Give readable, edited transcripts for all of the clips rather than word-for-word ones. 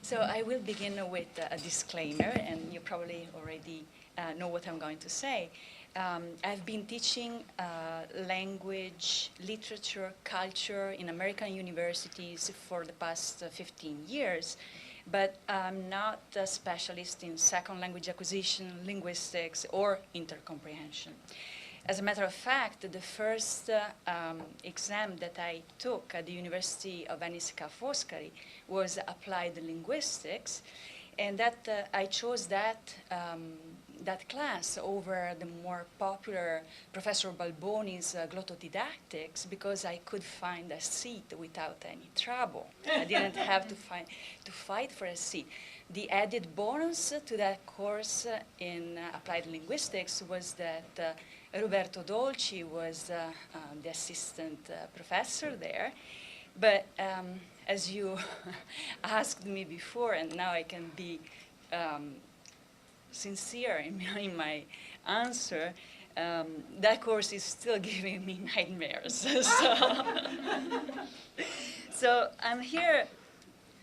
So I will begin with a disclaimer, and you probably already know what I'm going to say. I've been teaching language, literature, culture in American universities for the past 15 years, but I'm not a specialist in second language acquisition, linguistics, or intercomprehension. As a matter of fact, the first exam that I took at the University of Venice Ca' Foscari was applied linguistics, and that I chose that class over the more popular Professor Balboni's glottodidactics because I could find a seat without any trouble. I didn't have to fight for a seat. The added bonus to that course in applied linguistics was that Roberto Dolci was the assistant professor there. But as you asked me before, and now I can be sincere in my answer, that course is still giving me nightmares. So I'm here,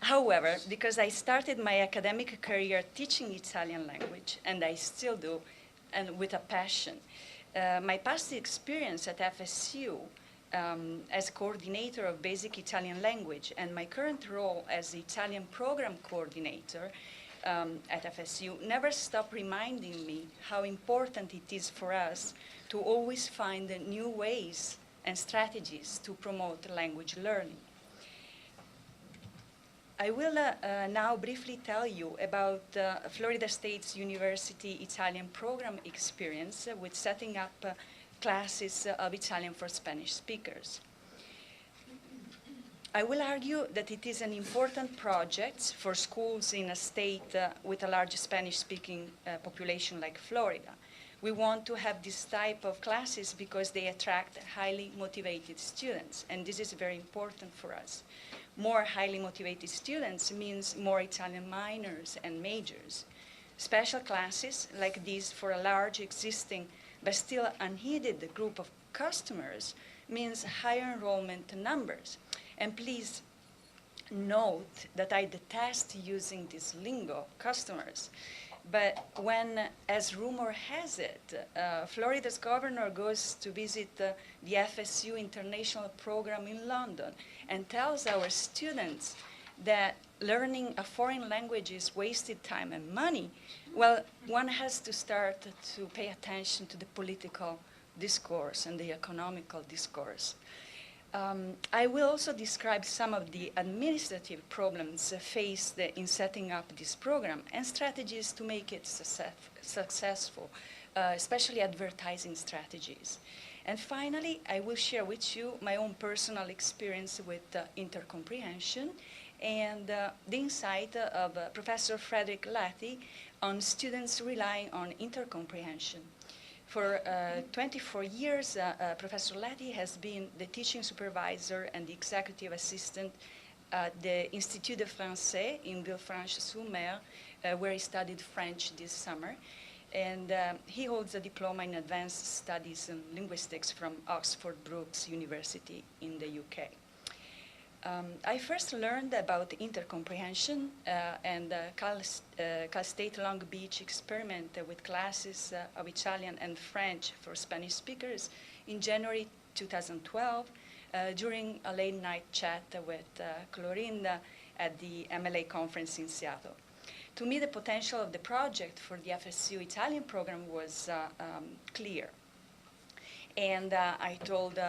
however, because I started my academic career teaching Italian language, and I still do, and with a passion. My past experience at FSU as coordinator of basic Italian language and my current role as the Italian program coordinator at FSU never stop reminding me how important it is for us to always find new ways and strategies to promote language learning. I will now briefly tell you about Florida State University Italian program experience with setting up classes of Italian for Spanish speakers. I will argue that it is an important project for schools in a state with a large Spanish-speaking population like Florida. We want to have this type of classes because they attract highly motivated students, and this is very important for us. More highly motivated students means more Italian minors and majors. Special classes like these for a large existing but still unheeded group of customers means higher enrollment numbers. And please note that I detest using this lingo, customers. But when, as rumor has it, Florida's governor goes to visit the FSU International Program in London and tells our students that learning a foreign language is wasted time and money, well, one has to start to pay attention to the political discourse and the economical discourse. I will also describe some of the administrative problems faced in setting up this program and strategies to make it successful, especially advertising strategies. And finally, I will share with you my own personal experience with intercomprehension and the insight of Professor Frederick Latty on students relying on intercomprehension. For 24 years, Professor Latty has been the teaching supervisor and the executive assistant at the Institut de Français in Villefranche-sur-Mer, where he studied French this summer. And he holds a diploma in advanced studies in linguistics from Oxford Brookes University in the UK. I first learned about intercomprehension and Cal State Long Beach experiment with classes of Italian and French for Spanish speakers in January 2012 during a late night chat with Clorinda at the MLA conference in Seattle. To me, the potential of the project for the FSU Italian program was clear. And I told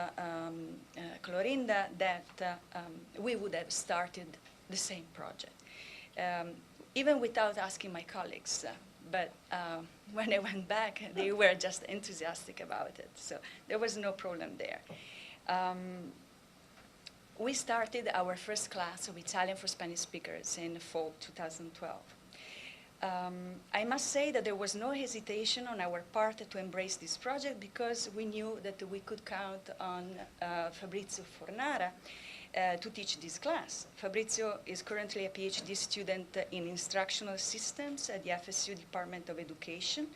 Clorinda that we would have started the same project, even without asking my colleagues. But when I went back, they were just enthusiastic about it. So there was no problem there. We started our first class of Italian for Spanish speakers in fall 2012. I must say that there was no hesitation on our part to embrace this project because we knew that we could count on Fabrizio Fornara to teach this class. Fabrizio is currently a PhD student in instructional systems at the FSU Department of Education,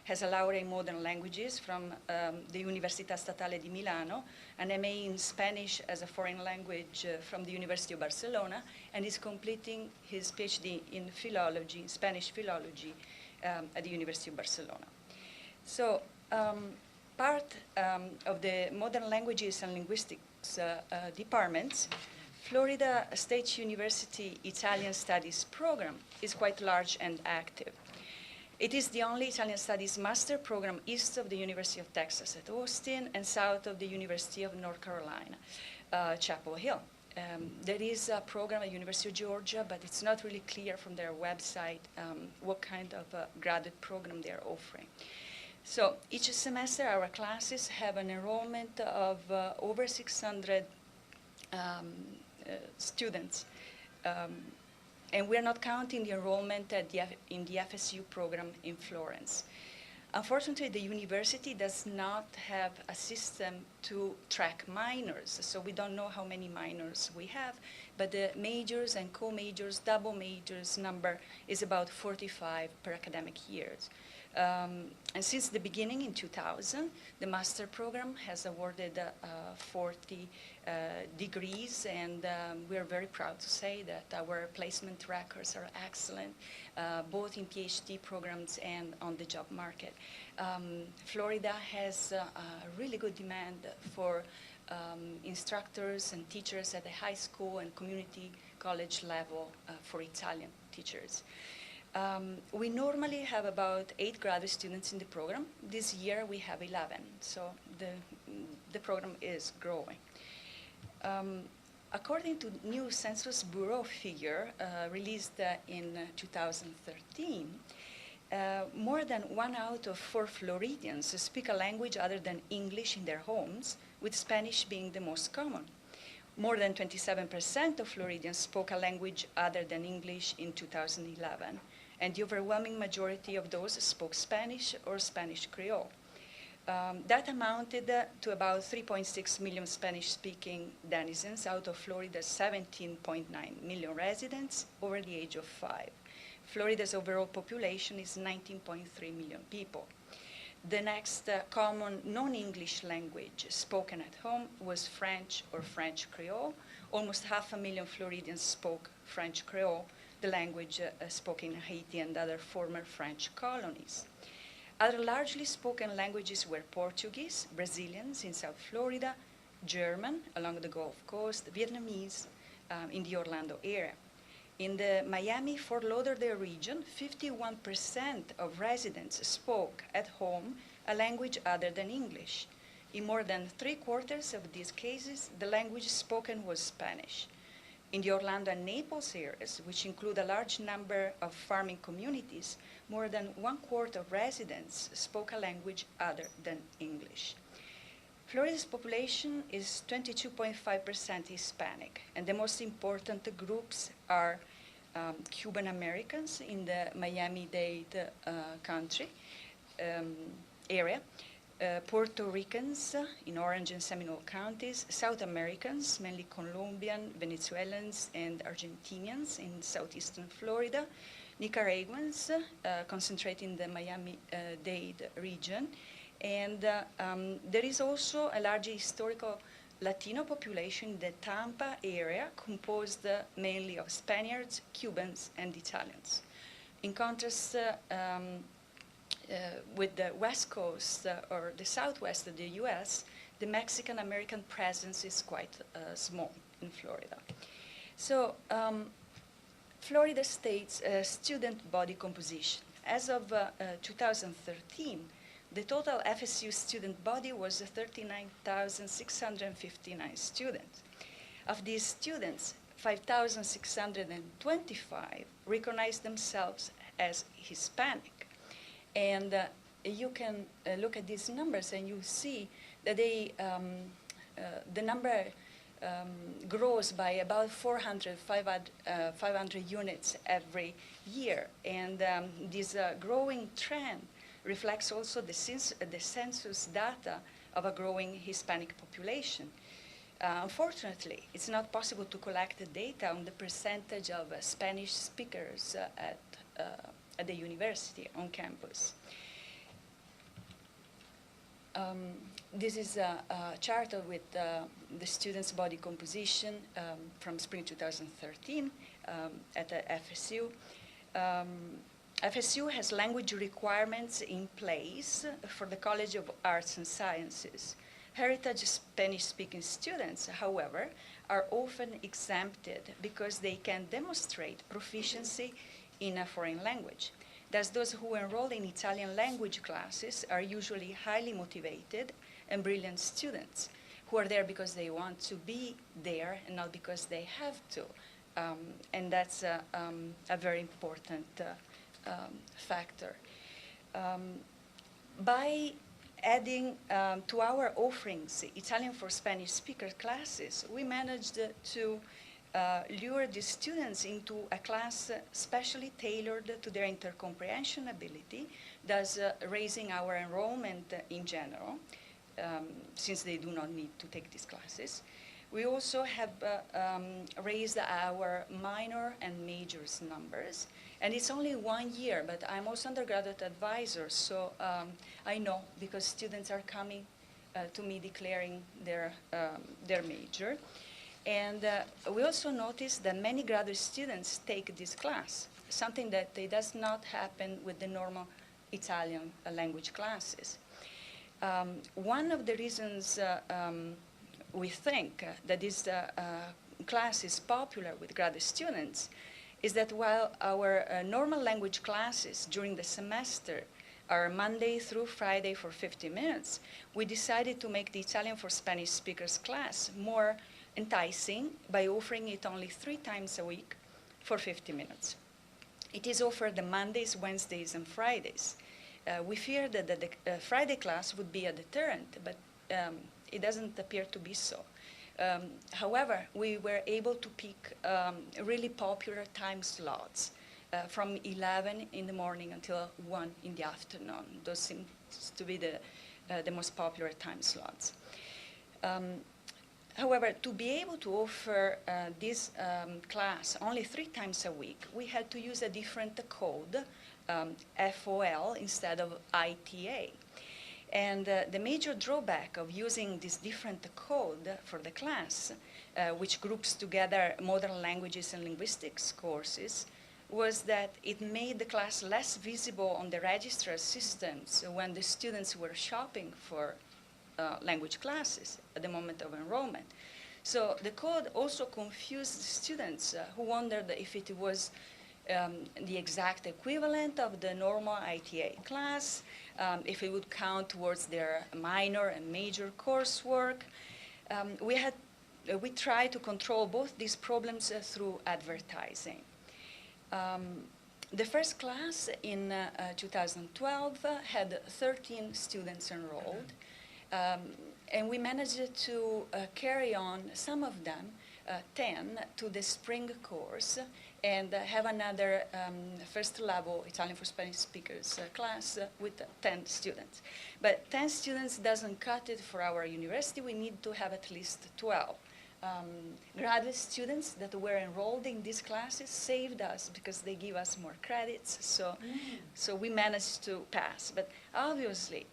has a laurea in modern languages from the Università Statale di Milano, an MA in Spanish as a foreign language from the University of Barcelona, and is completing his PhD in philology, Spanish philology, at the University of Barcelona. So part of the modern languages and linguistics departments, Florida State University Italian Studies program is quite large and active. It is the only Italian Studies master program east of the University of Texas at Austin and south of the University of North Carolina, Chapel Hill. There is a program at University of Georgia, but it's not really clear from their website what kind of graduate program they're offering. So each semester, our classes have an enrollment of over 600 students. And we're not counting the enrollment in the FSU program in Florence. Unfortunately, the university does not have a system to track minors, so we don't know how many minors we have, but the majors and co-majors, double majors number is about 45 per academic years. And since the beginning in 2000, the master program has awarded 40 degrees, and we're very proud to say that our placement records are excellent, both in PhD programs and on the job market. Florida has a really good demand for instructors and teachers at the high school and community college level for Italian teachers. We normally have about 8 graduate students in the program. This year we have 11, so the program is growing. According to new Census Bureau figure released in 2013, more than 1 out of 4 Floridians speak a language other than English in their homes, with Spanish being the most common. More than 27% of Floridians spoke a language other than English in 2011, and the overwhelming majority of those spoke Spanish or Spanish Creole. That amounted to about 3.6 million Spanish-speaking denizens out of Florida's 17.9 million residents over the age of 5. Florida's overall population is 19.3 million people. The next common non-English language spoken at home was French or French Creole. Almost 500,000 Floridians spoke French Creole, the language spoken in Haiti and other former French colonies. Other largely spoken languages were Portuguese, Brazilians in South Florida, German along the Gulf Coast, Vietnamese in the Orlando area. In the Miami-Fort Lauderdale region, 51% of residents spoke at home a language other than English. In more than 3/4 of these cases, the language spoken was Spanish. In the Orlando and Naples areas, which include a large number of farming communities, more than 1/4 of residents spoke a language other than English. Florida's population is 22.5% Hispanic, and the most important groups are Cuban Americans in the Miami-Dade country area, Puerto Ricans in Orange and Seminole counties, South Americans, mainly Colombian, Venezuelans, and Argentinians in southeastern Florida, Nicaraguans concentrated in the Miami-Dade region, and there is also a large historical Latino population in the Tampa area, composed mainly of Spaniards, Cubans, and Italians. In contrast, with the West Coast or the Southwest of the US, the Mexican-American presence is quite small in Florida. So, Florida State's student body composition. As of 2013, the total FSU student body was 39,659 students. Of these students, 5,625 recognized themselves as Hispanic. And you can look at these numbers and you see that the number grows by about 500 units every year. And this growing trend reflects also the census data of a growing Hispanic population. Unfortunately, it's not possible to collect the data on the percentage of Spanish speakers at the university on campus. This is a chart with the students' body composition from spring 2013 at the FSU. FSU has language requirements in place for the College of Arts and Sciences. Heritage Spanish-speaking students, however, are often exempted because they can demonstrate proficiency in a foreign language. Thus, those who enroll in Italian language classes are usually highly motivated and brilliant students who are there because they want to be there and not because they have to. And that's a very important factor. By adding to our offerings Italian for Spanish speaker classes, we managed to lure the students into a class specially tailored to their intercomprehension ability, thus raising our enrollment in general, since they do not need to take these classes. We also have raised our minor and majors numbers, and it's only 1 year, but I'm also undergraduate advisor, so I know because students are coming to me declaring their major. And we also noticed that many graduate students take this class, something that it does not happen with the normal Italian language classes. One of the reasons we think that this class is popular with graduate students is that while our normal language classes during the semester are Monday through Friday for 50 minutes, we decided to make the Italian for Spanish speakers class more enticing by offering it only 3 times a week for 50 minutes. It is offered on Mondays, Wednesdays, and Fridays. We feared that the Friday class would be a deterrent, but it doesn't appear to be so. However, we were able to pick really popular time slots from 11 in the morning until 1 in the afternoon. Those seem to be the most popular time slots. However, to be able to offer this class only 3 times a week, we had to use a different code, FOL instead of ITA. And the major drawback of using this different code for the class, which groups together modern languages and linguistics courses, was that it made the class less visible on the registrar systems when the students were shopping for language classes at the moment of enrollment. So the code also confused students who wondered if it was the exact equivalent of the normal ITA class, if it would count towards their minor and major coursework. We tried to control both these problems through advertising. The first class in 2012 had 13 students enrolled. And we managed to carry on some of them, 10, to the spring course and have another first level Italian for Spanish speakers class with 10 students. But 10 students doesn't cut it for our university. We need to have at least 12. Graduate students that were enrolled in these classes saved us because they give us more credits, so we managed to pass. But obviously,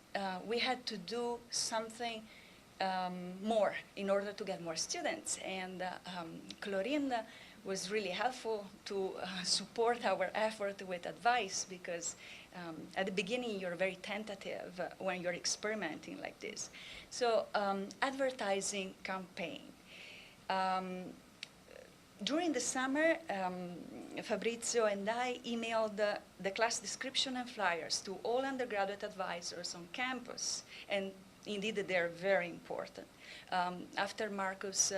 we had to do something more in order to get more students, and Clorinda was really helpful to support our effort with advice, because at the beginning you're very tentative when you're experimenting like this. So advertising campaign. During the summer, Fabrizio and I emailed the class description and flyers to all undergraduate advisors on campus, and indeed they're very important. After Marco's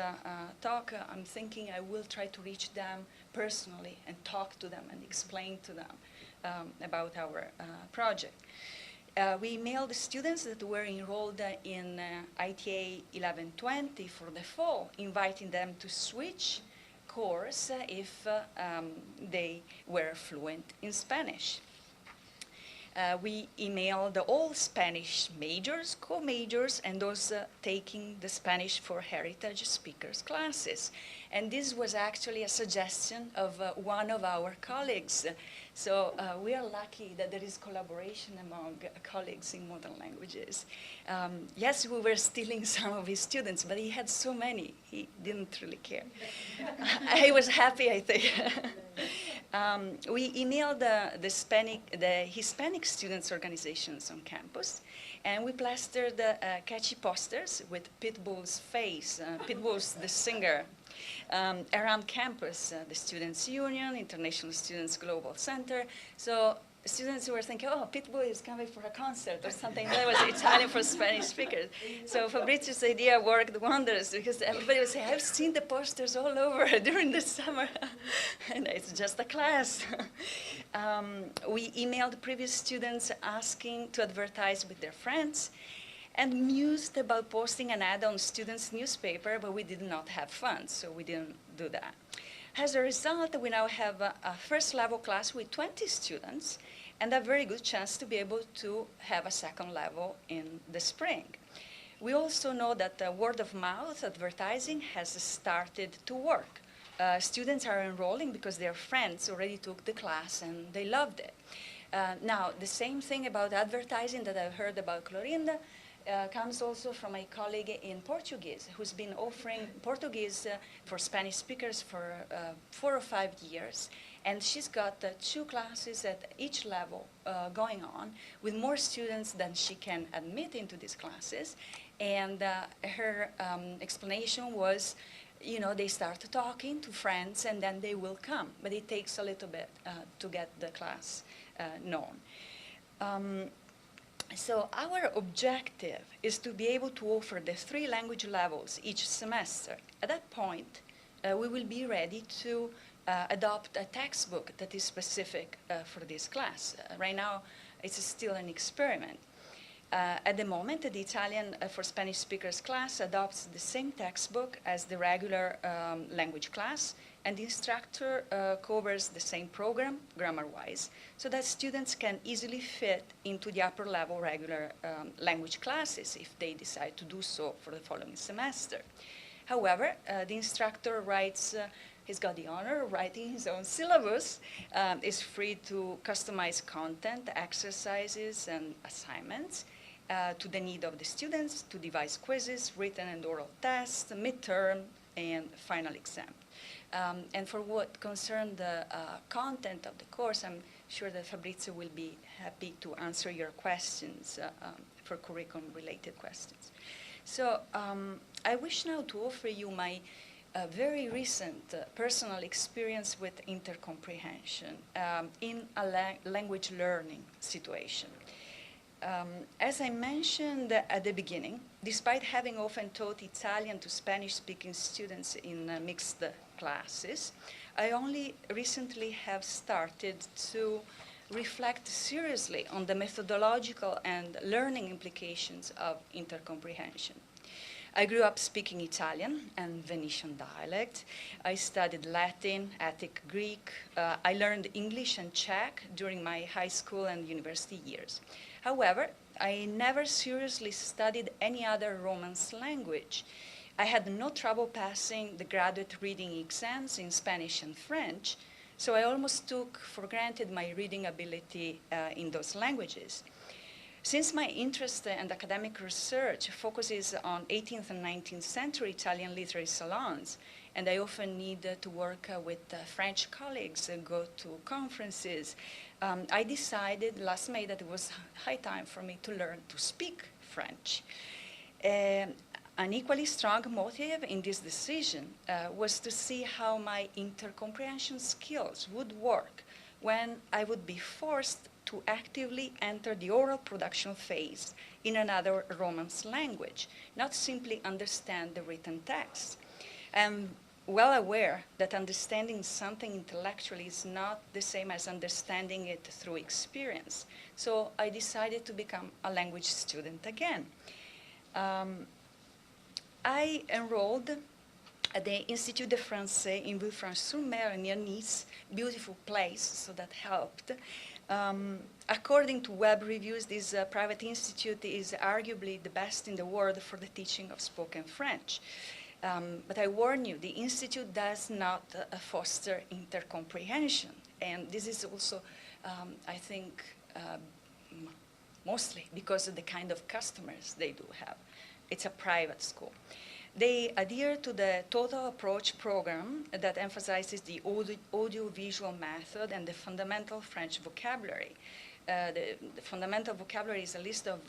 talk, I'm thinking I will try to reach them personally and talk to them and explain to them about our project. We emailed the students that were enrolled in ITA 1120 for the fall, inviting them to switch course if they were fluent in Spanish. We emailed all Spanish majors, co-majors, and those taking the Spanish for Heritage Speakers classes. And this was actually a suggestion of one of our colleagues. So we are lucky that there is collaboration among colleagues in modern languages. Yes, we were stealing some of his students, but he had so many, he didn't really care. I was happy, I think. We emailed the Hispanic students' organizations on campus, and we plastered catchy posters with Pitbull's face, Pitbull's the singer, around campus, the Students' Union, International Students Global Center. So students were thinking, oh, Pitbull is coming for a concert or something. That was Italian for Spanish speakers. So Fabrizio's idea worked wonders because everybody would say, I've seen the posters all over during the summer. And it's just a class. We emailed previous students asking to advertise with their friends and mused about posting an ad on students' newspaper, but we did not have funds, so we didn't do that. As a result, we now have a first-level class with 20 students and a very good chance to be able to have a second level in the spring. We also know that word-of-mouth advertising has started to work. Students are enrolling because their friends already took the class and they loved it. Now, the same thing about advertising that I've heard about Clorinda comes also from my colleague in Portuguese, who's been offering Portuguese for Spanish speakers for 4 or 5 years. And she's got 2 classes at each level going on with more students than she can admit into these classes. And her explanation was, you know, they start talking to friends and then they will come. But it takes a little bit to get the class known. So our objective is to be able to offer the 3 language levels each semester. At that point, we will be ready to adopt a textbook that is specific for this class. Right now, it's still an experiment. At the moment, the Italian for Spanish speakers class adopts the same textbook as the regular language class, and the instructor covers the same program, grammar-wise, so that students can easily fit into the upper level regular language classes if they decide to do so for the following semester. However, the instructor writes, he's got the honor of writing his own syllabus, is free to customize content, exercises, and assignments to the need of the students, to devise quizzes, written and oral tests, midterm, and final exam. And for what concerns the content of the course, I'm sure that Fabrizio will be happy to answer your questions for curriculum-related questions. So I wish now to offer you my very recent personal experience with intercomprehension in a language learning situation. As I mentioned at the beginning, despite having often taught Italian to Spanish-speaking students in mixed classes, I only recently have started to reflect seriously on the methodological and learning implications of intercomprehension. I grew up speaking Italian and Venetian dialect. I studied Latin, Attic Greek. I learned English and Czech during my high school and university years. However, I never seriously studied any other Romance language. I had no trouble passing the graduate reading exams in Spanish and French, so I almost took for granted my reading ability in those languages. Since my interest and academic research focuses on 18th and 19th century Italian literary salons, and I often need to work with French colleagues and go to conferences, I decided last May that it was high time for me to learn to speak French. An equally strong motive in this decision was to see how my intercomprehension skills would work when I would be forced to actively enter the oral production phase in another Romance language, not simply understand the written text. I'm well aware that understanding something intellectually is not the same as understanding it through experience. So I decided to become a language student again. I enrolled at the Institut de Français in Villefranche-sur-Mer near Nice, beautiful place, so that helped. According to web reviews, this private institute is arguably the best in the world for the teaching of spoken French. But I warn you, the institute does not foster intercomprehension. And this is also, I think, mostly because of the kind of customers they do have. It's a private school. They adhere to the Total Approach program that emphasizes the audio-visual method and the fundamental French vocabulary. The fundamental vocabulary is a list of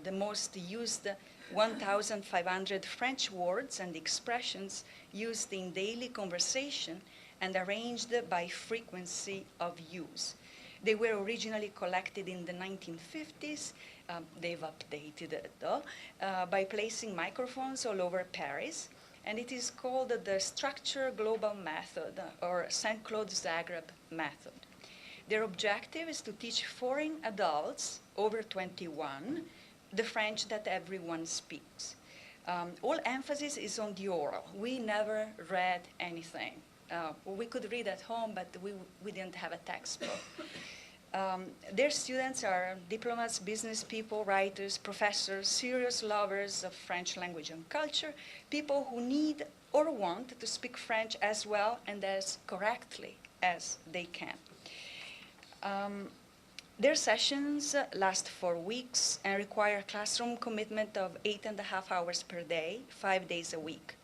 the most used 1,500 French words and expressions used in daily conversation and arranged by frequency of use. They were originally collected in the 1950s. They've updated it, though, by placing microphones all over Paris. And it is called the Structure Global Method, or St. Claude Zagreb method. Their objective is to teach foreign adults over 21 the French that everyone speaks. All emphasis is on the oral. We never read anything. We could read at home, but we didn't have a textbook. Their students are diplomats, business people, writers, professors, serious lovers of French language and culture, people who need or want to speak French as well and as correctly as they can. Their sessions last 4 weeks and require classroom commitment of 8.5 hours per day, 5 days a week.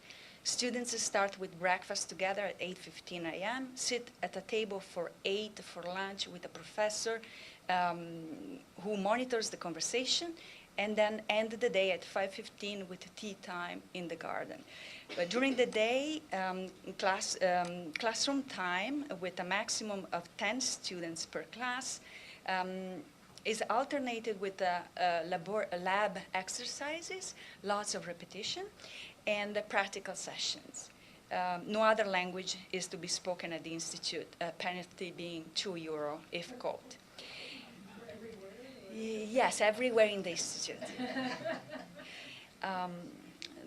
Students start with breakfast together at 8:15 a.m., sit at a table for 8 for lunch with a professor who monitors the conversation, and then end the day at 5:15 with tea time in the garden. But during the day, classroom time with a maximum of 10 students per class is alternated with lab exercises, lots of repetition, and practical sessions. No other language is to be spoken at the Institute, penalty being €2 if caught. Yes, everywhere in the Institute.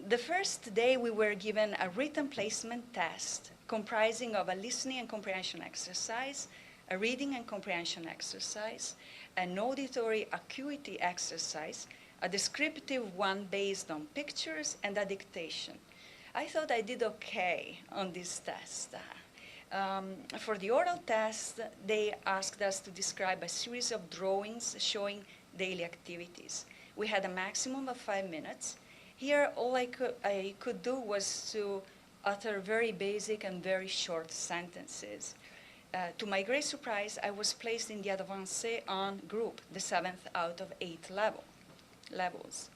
The first day we were given a written placement test comprising of a listening and comprehension exercise, a reading and comprehension exercise, an auditory acuity exercise, a descriptive one based on pictures, and a dictation. I thought I did okay on this test. For the oral test, they asked us to describe a series of drawings showing daily activities. We had a maximum of 5 minutes. Here, all I could do was to utter very basic and very short sentences. To my great surprise, I was placed in the Avancé on group, the 7th out of 8 levels.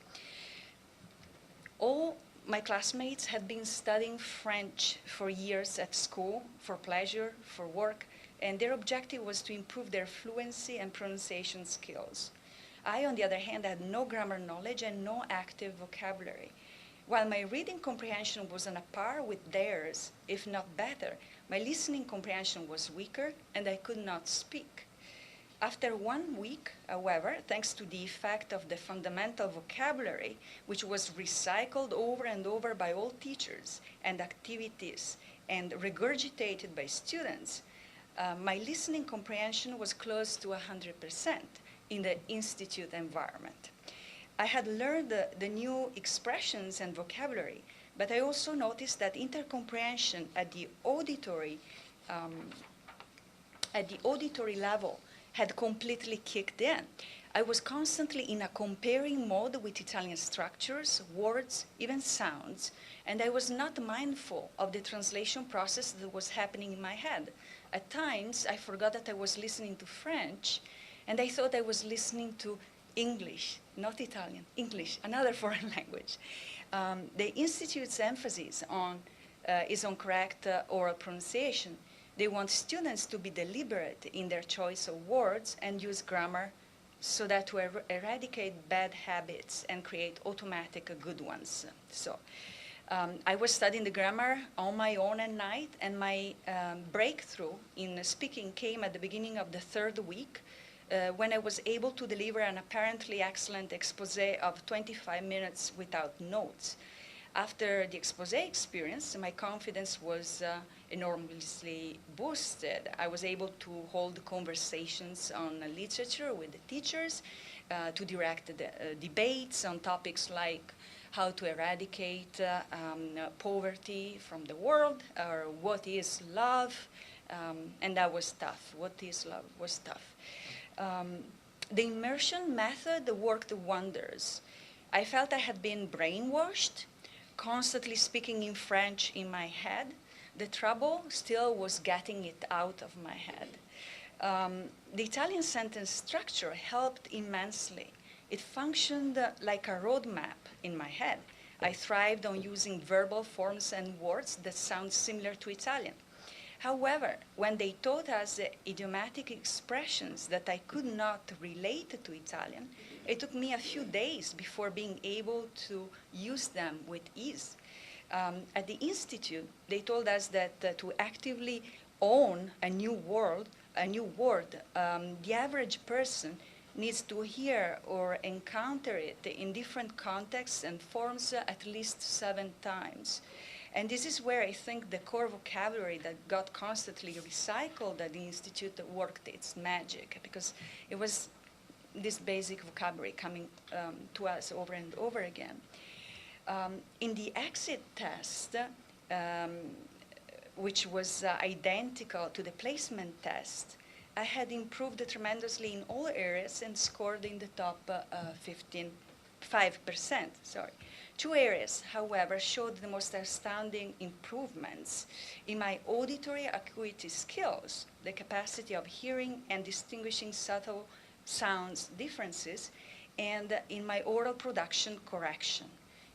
All my classmates had been studying French for years at school, for pleasure, for work, and their objective was to improve their fluency and pronunciation skills. I, on the other hand, had no grammar knowledge and no active vocabulary. While my reading comprehension was on a par with theirs, if not better, my listening comprehension was weaker and I could not speak. After 1 week, however, thanks to the effect of the fundamental vocabulary, which was recycled over and over by all teachers and activities and regurgitated by students, my listening comprehension was close to 100% in the institute environment. I had learned the new expressions and vocabulary, but I also noticed that intercomprehension at the auditory level had completely kicked in. I was constantly in a comparing mode with Italian structures, words, even sounds, and I was not mindful of the translation process that was happening in my head. At times, I forgot that I was listening to French, and I thought I was listening to English, not Italian, English, another foreign language. The Institute's emphasis is on correct oral pronunciation. They want students to be deliberate in their choice of words and use grammar so that to eradicate bad habits and create automatic good ones. So I was studying the grammar on my own at night, and my breakthrough in speaking came at the beginning of the 3rd week when I was able to deliver an apparently excellent expose of 25 minutes without notes. After the expose experience, my confidence was enormously boosted. I was able to hold conversations on literature with the teachers, to direct the debates on topics like how to eradicate poverty from the world, or what is love, and that was tough. What is love was tough. The immersion method worked wonders. I felt I had been brainwashed, constantly speaking in French in my head. The trouble still was getting it out of my head. The Italian sentence structure helped immensely. It functioned like a roadmap in my head. I thrived on using verbal forms and words that sound similar to Italian. However, when they taught us idiomatic expressions that I could not relate to Italian, it took me a few days before being able to use them with ease. At the Institute, they told us that to actively own a new word, the average person needs to hear or encounter it in different contexts and forms at least 7 times. And this is where I think the core vocabulary that got constantly recycled at the Institute worked its magic, because it was this basic vocabulary coming to us over and over again. In the exit test, which was identical to the placement test, I had improved tremendously in all areas and scored in the top 5%. Sorry. 2 areas, however, showed the most astounding improvements. In my auditory acuity skills, the capacity of hearing and distinguishing subtle sounds differences, and in my oral production correction.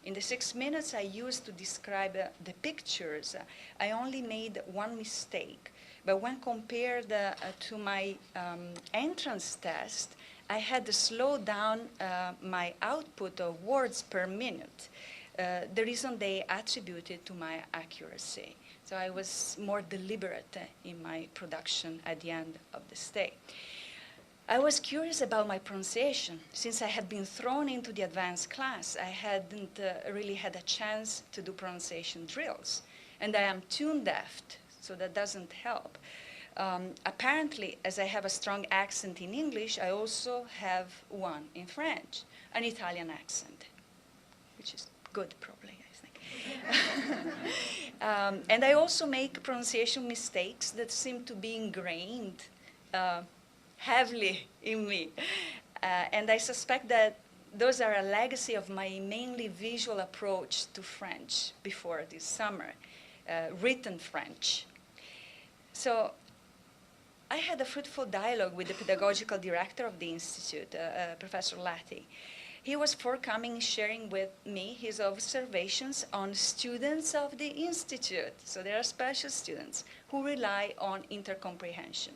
In the 6 minutes I used to describe the pictures, I only made 1 mistake. But when compared to my entrance test, I had to slow down my output of words per minute. The reason they attributed to my accuracy. So I was more deliberate in my production at the end of the stay. I was curious about my pronunciation. Since I had been thrown into the advanced class, I hadn't really had a chance to do pronunciation drills. And I am tone deaf, so that doesn't help. Apparently, as I have a strong accent in English, I also have one in French, an Italian accent, which is good, probably, I think. And I also make pronunciation mistakes that seem to be ingrained heavily in me. And I suspect that those are a legacy of my mainly visual approach to French before this summer, written French. So I had a fruitful dialogue with the pedagogical director of the Institute, Professor Latti. He was forthcoming, sharing with me his observations on students of the Institute. So there are special students who rely on intercomprehension.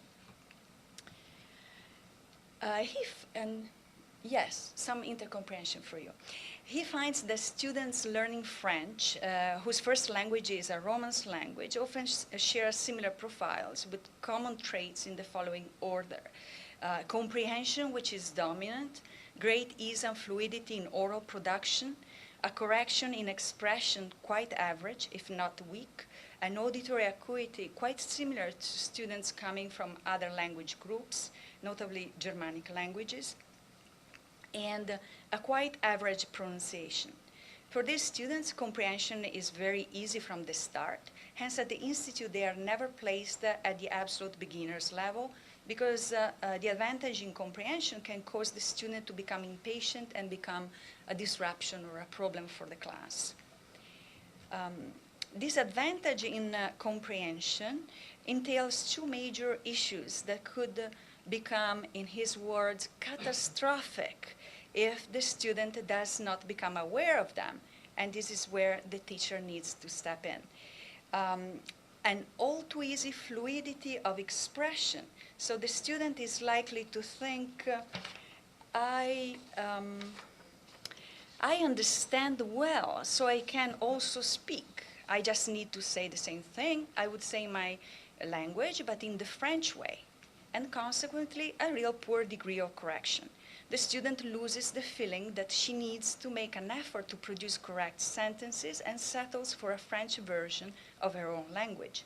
Yes, some intercomprehension for you. He finds that students learning French, whose first language is a Romance language, often share similar profiles with common traits in the following order. Comprehension, which is dominant, great ease and fluidity in oral production, a correction in expression quite average, if not weak, an auditory acuity quite similar to students coming from other language groups, notably Germanic languages, and a quite average pronunciation. For these students, comprehension is very easy from the start. Hence, at the Institute, they are never placed at the absolute beginner's level, because the advantage in comprehension can cause the student to become impatient and become a disruption or a problem for the class. This advantage in comprehension entails 2 major issues that could become, in his words, catastrophic if the student does not become aware of them. And this is where the teacher needs to step in. An all too easy fluidity of expression. So the student is likely to think, I understand well, so I can also speak. I just need to say the same thing. I would say my language, but in the French way. and consequently a real poor degree of correction. The student loses the feeling that she needs to make an effort to produce correct sentences and settles for a French version of her own language.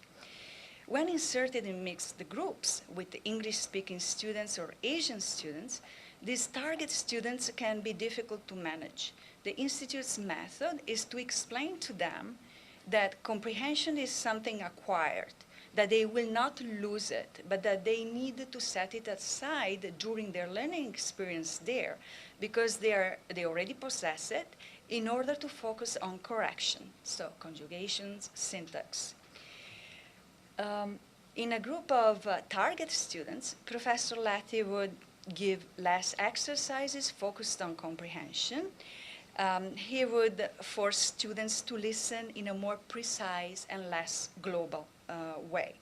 When inserted in mixed groups with English-speaking students or Asian students, these target students can be difficult to manage. The Institute's method is to explain to them that comprehension is something acquired, that they will not lose it, but that they need to set it aside during their learning experience there, because they already possess it, in order to focus on correction, so conjugations, syntax. In a group of target students, Professor Latti would give less exercises focused on comprehension. He would force students to listen in a more precise and less global way.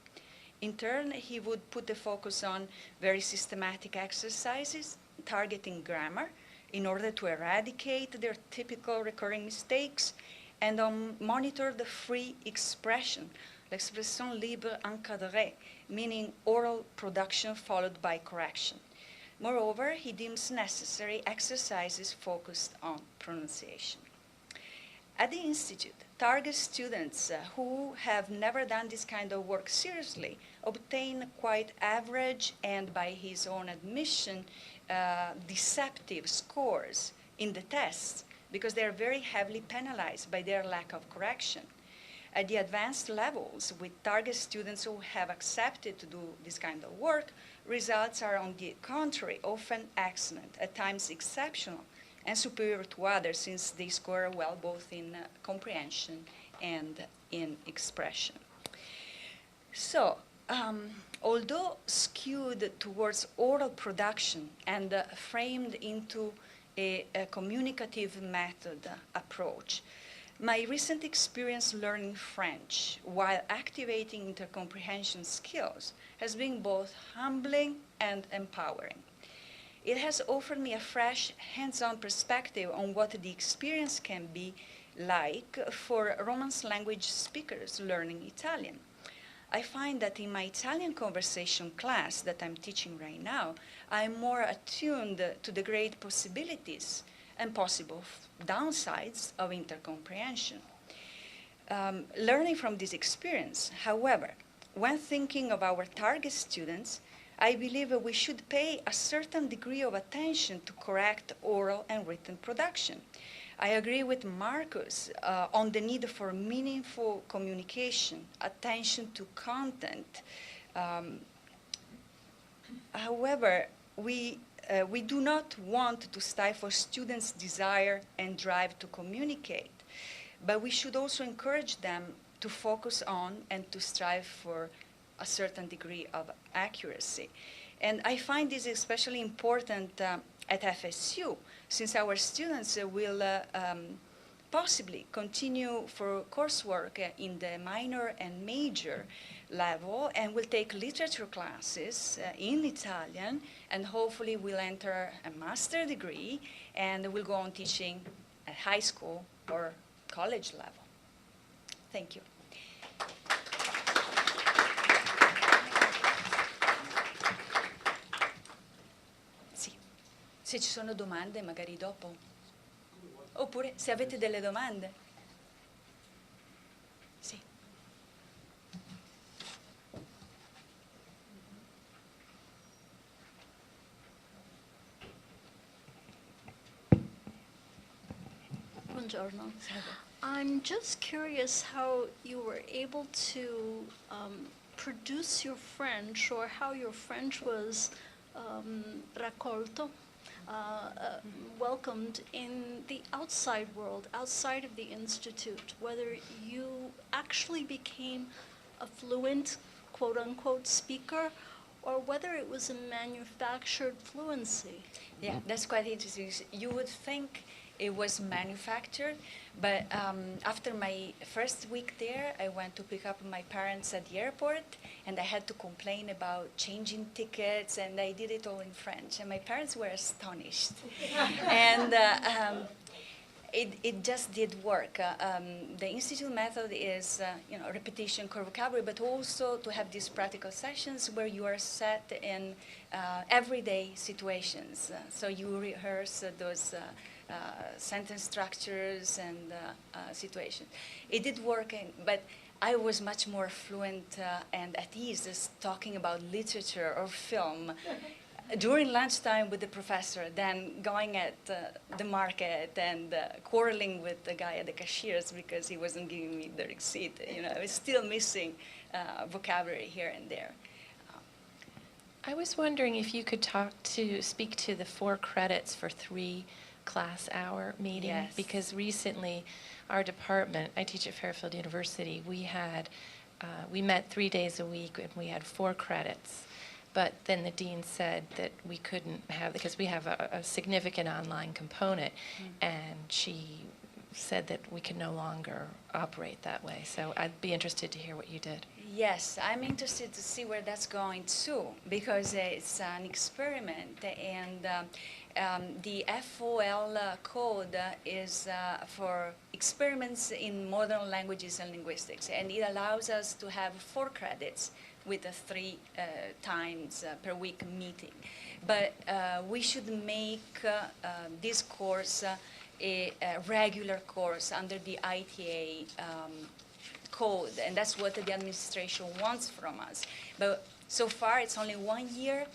In turn, he would put the focus on very systematic exercises targeting grammar in order to eradicate their typical recurring mistakes, and monitor the free expression, l'expression libre encadrée, meaning oral production followed by correction. Moreover, he deems necessary exercises focused on pronunciation. At the Institute, target students who have never done this kind of work seriously obtain quite average and, by his own admission, deceptive scores in the tests, because they are very heavily penalized by their lack of correction. At the advanced levels, with target students who have accepted to do this kind of work, results are, on the contrary, often excellent, at times exceptional, and superior to others, since they score well both in comprehension and in expression. So, although skewed towards oral production and framed into a communicative method approach, my recent experience learning French while activating intercomprehension skills has been both humbling and empowering. It has offered me a fresh, hands-on perspective on what the experience can be like for Romance language speakers learning Italian. I find that in my Italian conversation class that I'm teaching right now, I'm more attuned to the great possibilities and possible downsides of intercomprehension. Learning from this experience, however, when thinking of our target students, I believe we should pay a certain degree of attention to correct oral and written production. I agree with Marcus on the need for meaningful communication, attention to content. However, we do not want to stifle students' desire and drive to communicate, but we should also encourage them to focus on and to strive for a certain degree of accuracy. And I find this especially important at FSU, since our students will possibly continue for coursework in the minor and major level, and will take literature classes in Italian, and hopefully will enter a master's degree and will go on teaching at high school or college level. Thank you. Sì, se ci sono domande magari dopo. Oppure se avete delle domande. Sì. Buongiorno. I'm just curious how you were able to produce your French, or how your French was raccolto, welcomed in the outside world, outside of the Institute, whether you actually became a fluent, quote-unquote, speaker, or whether it was a manufactured fluency. Yeah, that's quite interesting. You would think it was manufactured, but after my first week there, I went to pick up my parents at the airport, and I had to complain about changing tickets, and I did it all in French, and my parents were astonished. It just did work. The Institute method is, repetition, core vocabulary, but also to have these practical sessions where you are set in everyday situations. So you rehearse those sentence structures and situations. It did work, but I was much more fluent and at ease as talking about literature or film during lunchtime with the professor than going at the market and quarreling with the guy at the cashiers because he wasn't giving me the receipt. I was still missing vocabulary here and there. I was wondering if you could speak to the 4 credits for 3 class hour meeting. Yes. Because recently our department, I teach at Fairfield University, we met 3 days a week and we had 4 credits. But then the dean said that we couldn't have, because we have a significant online component, and she said that we can no longer operate that way. So I'd be interested to hear what you did. Yes, I'm interested to see where that's going to, because it's an experiment, and the FOL code is for experiments in modern languages and linguistics, and it allows us to have 4 credits with a 3 times per week meeting. But we should make this course a regular course under the ITA code, and that's what the administration wants from us. But so far, it's only 1 year.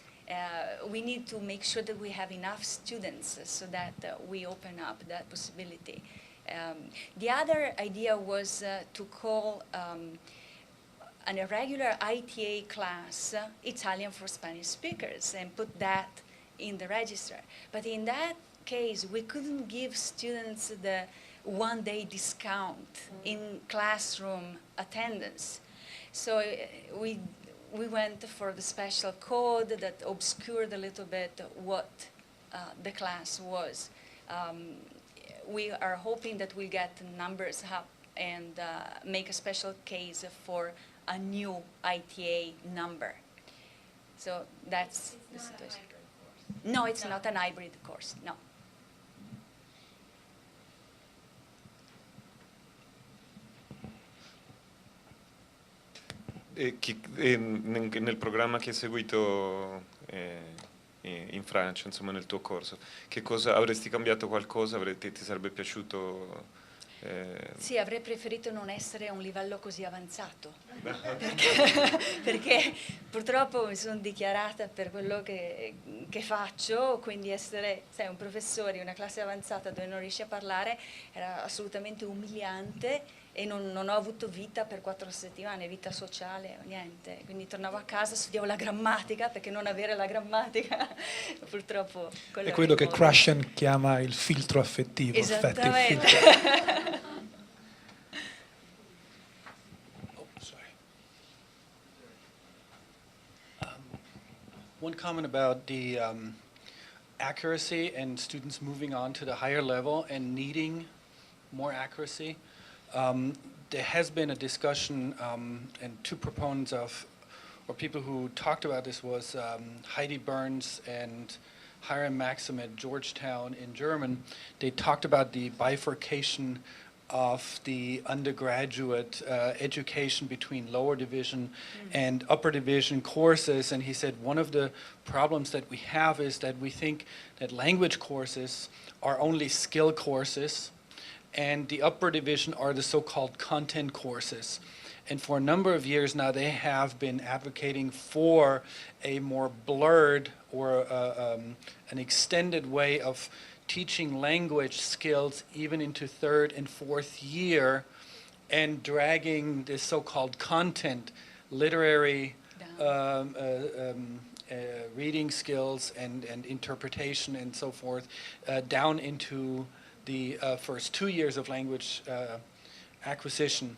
We need to make sure that we have enough students so that we open up that possibility. The other idea was to call an irregular ITA class Italian for Spanish speakers and put that in the register. But in that case, we couldn't give students the one-day discount in classroom attendance. So we went for the special code that obscured a little bit what the class was. We are hoping that we'll get numbers up and make a special case for a new ITA number. So that's the situation. No, it's not an hybrid course, no. Nel programma che hai seguito in Francia, insomma nel tuo corso, che cosa avresti cambiato qualcosa? Ti sarebbe piaciuto? Sì, avrei preferito non essere a un livello così avanzato, perché purtroppo mi sono dichiarata per quello che faccio, quindi essere un professore in una classe avanzata dove non riesci a parlare era assolutamente umiliante, e non ho avuto vita per 4 settimane, vita sociale o niente. Quindi tornavo a casa, studiavo la grammatica, perché non avere la grammatica purtroppo... È quello che Krashen chiama il filtro affettivo. Esattamente. One comment about the accuracy and students moving on to the higher level and needing more accuracy. There has been a discussion, and 2 proponents or people who talked about this was Heidi Burns and Hiram Maxim at Georgetown in German. They talked about the bifurcation of the undergraduate education between lower division and upper division courses, and he said one of the problems that we have is that we think that language courses are only skill courses, and the upper division are the so-called content courses. And for a number of years now, they have been advocating for a more blurred or an extended way of teaching language skills even into 3rd and 4th year, and dragging this so-called content, literary reading skills and interpretation and so forth, down into the first 2 years of language acquisition.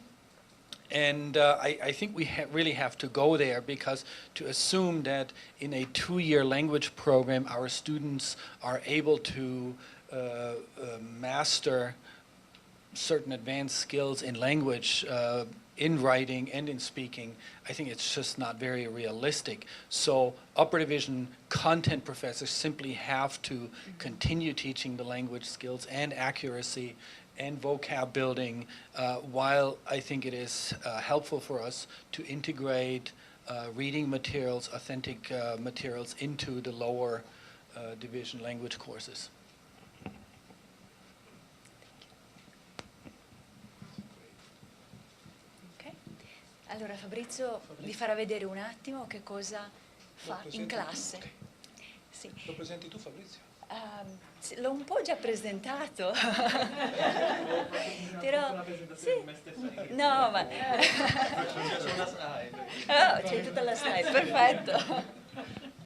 And I think we really have to go there, because to assume that in a 2-year language program our students are able to master certain advanced skills in language in writing and in speaking, I think it's just not very realistic. So upper division content professors simply have to continue teaching the language skills and accuracy and vocab building, while I think it is helpful for us to integrate reading materials, authentic materials into the lower division language courses. Ok. Allora Fabrizio vi farà vedere un attimo che cosa fa in classe. Sì. Lo presenti tu, Fabrizio? Sì, l'ho un po' già presentato. Però sì. No, ma oh, c'è tutta la slide, perfetto.